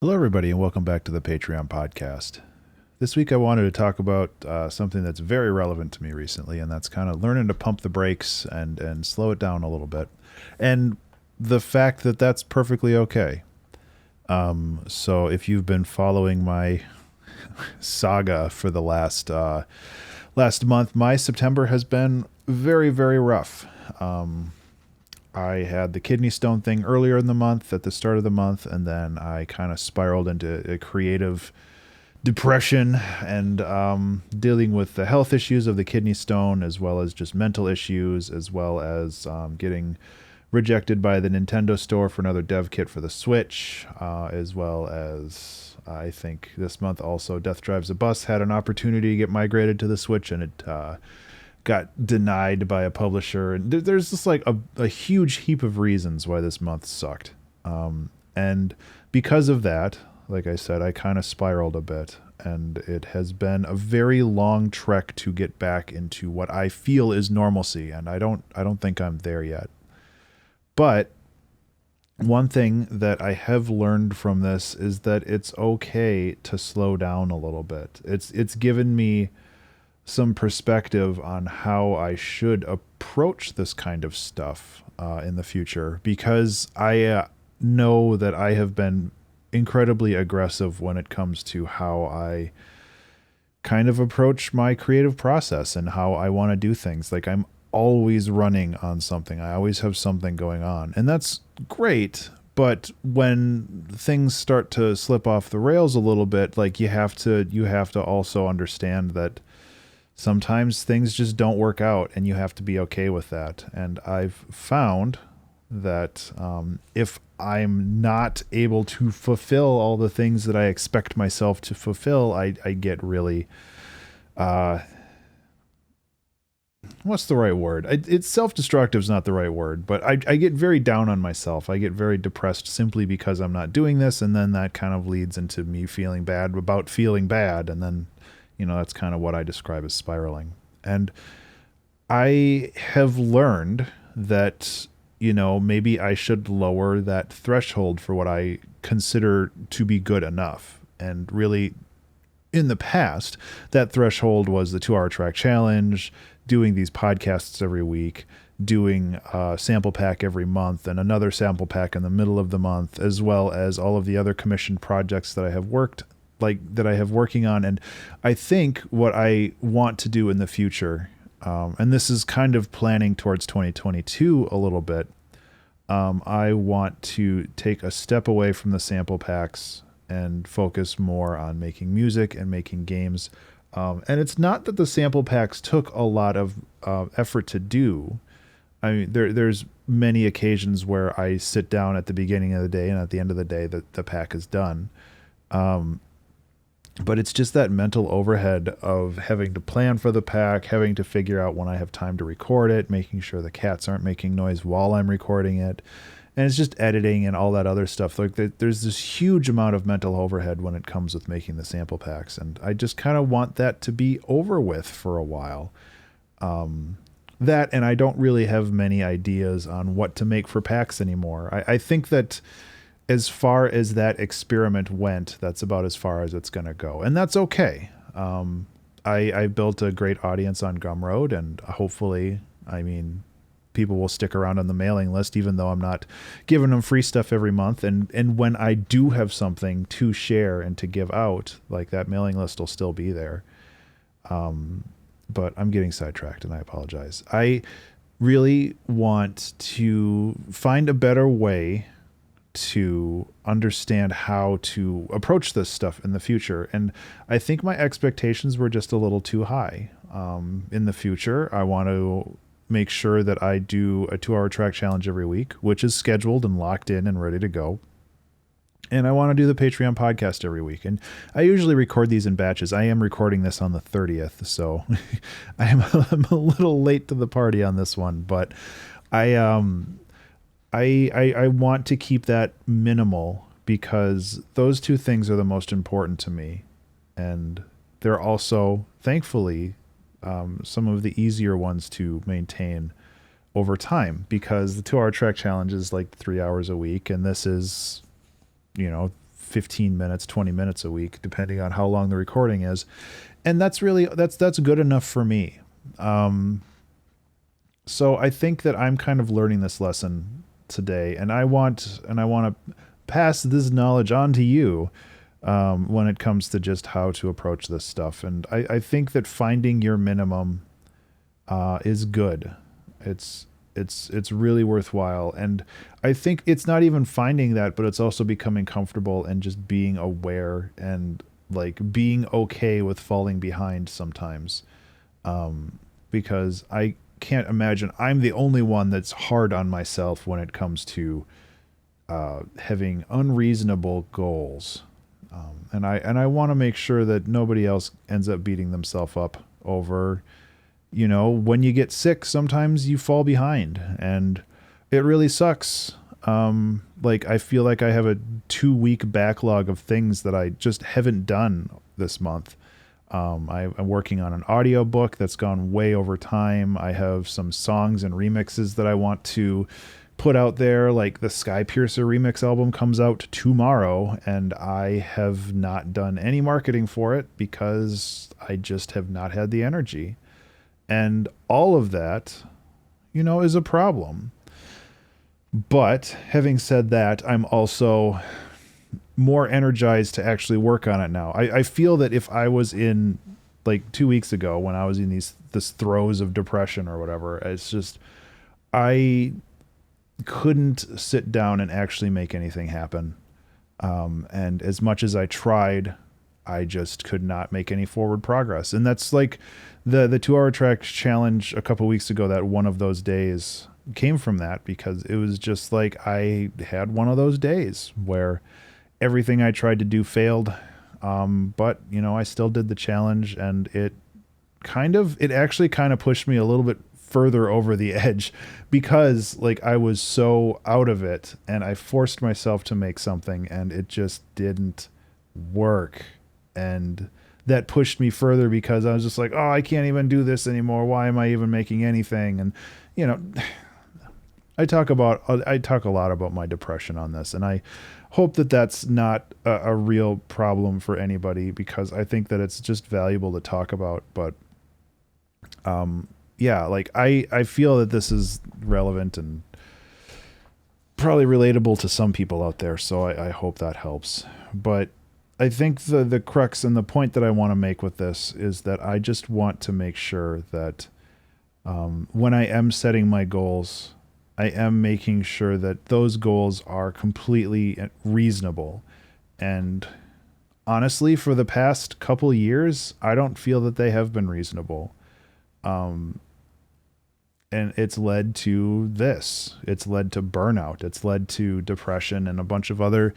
Hello, everybody, and welcome back to the Patreon podcast. This week, I wanted to talk about something that's very relevant to me recently, and that's kind of learning to pump the brakes and slow it down a little bit, and the fact that that's perfectly okay. So, if you've been following my saga for the last month, my September has been very, very rough. I had the kidney stone thing earlier in the month, at the start of the month, and then I kind of spiraled into a creative depression and dealing with the health issues of the kidney stone, as well as just mental issues, as well as getting rejected by the Nintendo store for another dev kit for the Switch, as well as I think this month also Death Drives a Bus had an opportunity to get migrated to the Switch, and it got denied by a publisher. And there's just like a huge heap of reasons why this month sucked. And because of that, like I said, I kind of spiraled a bit, and it has been a very long trek to get back into what I feel is normalcy. And I don't think I'm there yet. But one thing that I have learned from this is that it's okay to slow down a little bit. It's given me some perspective on how I should approach this kind of stuff in the future, because I know that I have been incredibly aggressive when it comes to how I kind of approach my creative process and how I want to do things. Like, I'm always running on something. I always have something going on, and that's great. But when things start to slip off the rails a little bit, like you have to also understand that sometimes things just don't work out, and you have to be okay with that. And I've found that if I'm not able to fulfill all the things that I expect myself to fulfill, I get really, what's the right word? It's self-destructive is not the right word, but I get very down on myself. I get very depressed simply because I'm not doing this, and then that kind of leads into me feeling bad about feeling bad, and then that's kind of what I describe as spiraling. And I have learned that, maybe I should lower that threshold for what I consider to be good enough. And really, in the past, that threshold was the 2 hour track challenge, doing these podcasts every week, doing a sample pack every month and another sample pack in the middle of the month, as well as all of the other commissioned projects that I have working on. And I think what I want to do in the future, and this is kind of planning towards 2022 a little bit, I want to take a step away from the sample packs and focus more on making music and making games. And it's not that the sample packs took a lot of effort to do. I mean, there's many occasions where I sit down at the beginning of the day, and at the end of the day, the pack is done. But it's just that mental overhead of having to plan for the pack, having to figure out when I have time to record it, making sure the cats aren't making noise while I'm recording it. And it's just editing and all that other stuff. Like, there's this huge amount of mental overhead when it comes with making the sample packs. And I just kind of want that to be over with for a while. That, and I don't really have many ideas on what to make for packs anymore. I think that as far as that experiment went, that's about as far as it's going to go. And that's okay. I built a great audience on Gumroad, and hopefully, people will stick around on the mailing list, even though I'm not giving them free stuff every month. And when I do have something to share and to give out, like, that mailing list will still be there. But I'm getting sidetracked, and I apologize. I really want to find a better way to understand how to approach this stuff in the future. And I think my expectations were just a little too high. In the future, I want to make sure that I do a 2 hour track challenge every week, which is scheduled and locked in and ready to go. And I want to do the Patreon podcast every week. And I usually record these in batches. I am recording this on the 30th, so I'm a little late to the party on this one, but I want to keep that minimal, because those two things are the most important to me. And they're also, thankfully, some of the easier ones to maintain over time, because the 2 hour track challenge is like 3 hours a week. And this is, 15 minutes, 20 minutes a week, depending on how long the recording is. And that's good enough for me. So I think that I'm kind of learning this lesson today, and I want to pass this knowledge on to you when it comes to just how to approach this stuff. And I think that finding your minimum is good. It's really worthwhile. And I think it's not even finding that, but it's also becoming comfortable and just being aware and like being okay with falling behind sometimes. Because I can't imagine I'm the only one that's hard on myself when it comes to having unreasonable goals. And I want to make sure that nobody else ends up beating themselves up over, when you get sick, sometimes you fall behind and it really sucks. Like I feel like I have a 2-week backlog of things that I just haven't done this month. I'm working on an audio book that's gone way over time. I have some songs and remixes that I want to put out there. Like the Skypiercer remix album comes out tomorrow, and I have not done any marketing for it because I just have not had the energy. And all of that, is a problem. But having said that, I'm also more energized to actually work on it now. I feel that if I was in like 2 weeks ago when I was in this throes of depression or whatever, it's just, I couldn't sit down and actually make anything happen. And as much as I tried, I just could not make any forward progress. And that's like the 2-hour track challenge a couple weeks ago, that one of those days came from that, because it was just like I had one of those days where everything I tried to do failed. But I still did the challenge, and it actually kind of pushed me a little bit further over the edge, because like I was so out of it and I forced myself to make something and it just didn't work. And that pushed me further because I was just like, oh, I can't even do this anymore. Why am I even making anything? And, I talk a lot about my depression on this, and I hope that that's not a real problem for anybody, because I think that it's just valuable to talk about. But, yeah, like I feel that this is relevant and probably relatable to some people out there. So I hope that helps. But I think the crux and the point that I want to make with this is that I just want to make sure that when I am setting my goals, I am making sure that those goals are completely reasonable. And honestly, for the past couple years, I don't feel that they have been reasonable. And it's led to this. It's led to burnout. It's led to depression and a bunch of other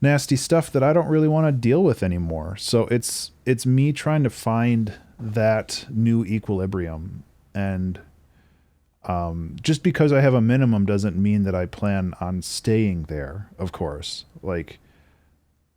nasty stuff that I don't really want to deal with anymore. So it's me trying to find that new equilibrium. And just because I have a minimum doesn't mean that I plan on staying there, of course. Like,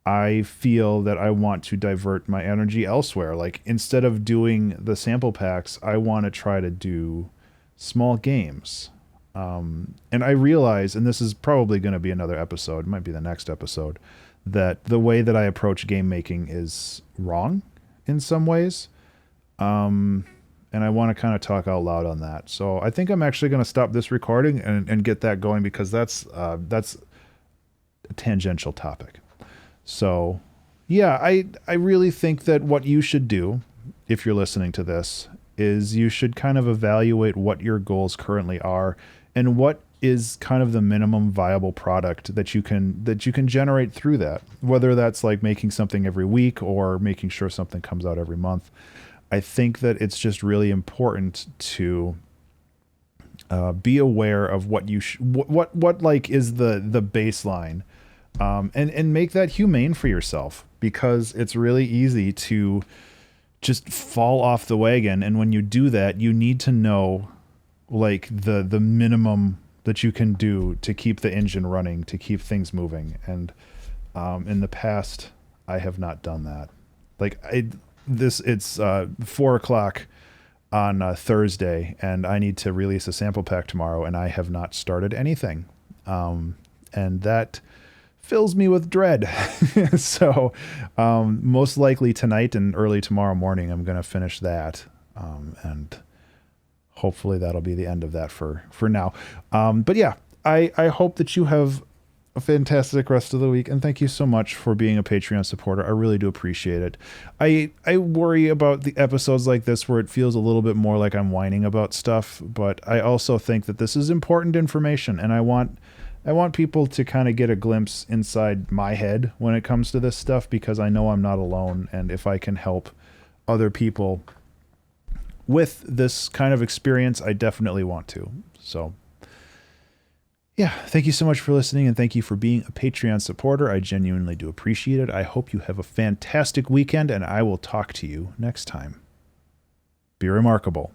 I feel that I want to divert my energy elsewhere. Like, instead of doing the sample packs, I want to try to do small games. And I realize, and this is probably going to be another episode, it might be the next episode, that the way that I approach game making is wrong in some ways. And I want to kind of talk out loud on that. So I think I'm actually going to stop this recording and get that going, because that's a tangential topic. So yeah, I really think that what you should do if you're listening to this is you should kind of evaluate what your goals currently are and what is kind of the minimum viable product that you can generate through that, whether that's like making something every week or making sure something comes out every month. I think that it's just really important to be aware of what you what like is the baseline, and make that humane for yourself, because it's really easy to just fall off the wagon. And when you do that, you need to know like the minimum that you can do to keep the engine running, to keep things moving. And in the past, I have not done that. Like it's 4:00 on Thursday, and I need to release a sample pack tomorrow, and I have not started anything. And that fills me with dread. So most likely tonight and early tomorrow morning, I'm going to finish that. And hopefully that'll be the end of that for now. But yeah, I hope that you have a fantastic rest of the week, and thank you so much for being a Patreon supporter. I really do appreciate it. I worry about the episodes like this where it feels a little bit more like I'm whining about stuff, but I also think that this is important information, and I want people to kind of get a glimpse inside my head when it comes to this stuff, because I know I'm not alone, and if I can help other people with this kind of experience, I definitely want to. So yeah, thank you so much for listening, and thank you for being a Patreon supporter. I genuinely do appreciate it. I hope you have a fantastic weekend, and I will talk to you next time. Be remarkable.